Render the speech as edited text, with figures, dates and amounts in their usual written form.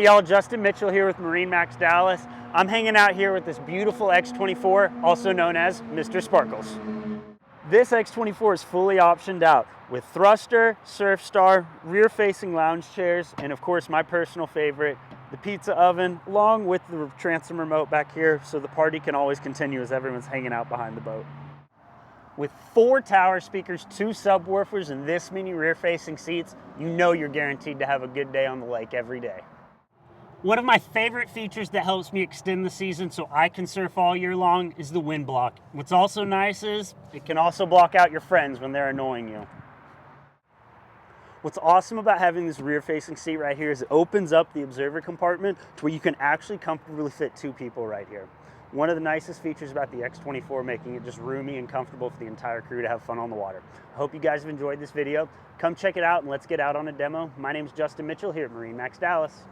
Hey y'all, Justin Mitchell here with MarineMax Dallas. I'm hanging out here with this beautiful X24, also known as Mr. Sparkles. This X24 is fully optioned out with thruster, surf star, rear-facing lounge chairs, and of course my personal favorite, the pizza oven, along with the transom remote back here so the party can always continue as everyone's hanging out behind the boat. With 4 tower speakers, 2 subwoofers, and this many rear-facing seats, you know you're guaranteed to have a good day on the lake every day. One of my favorite features that helps me extend the season so I can surf all year long is the wind block. What's also nice is it can also block out your friends when they're annoying you. What's awesome about having this rear-facing seat right here is it opens up the observer compartment to where you can actually comfortably fit 2 people right here. One of the nicest features about the X24, making it just roomy and comfortable for the entire crew to have fun on the water. I hope you guys have enjoyed this video. Come check it out and let's get out on a demo. My name is Justin Mitchell here at MarineMax Dallas.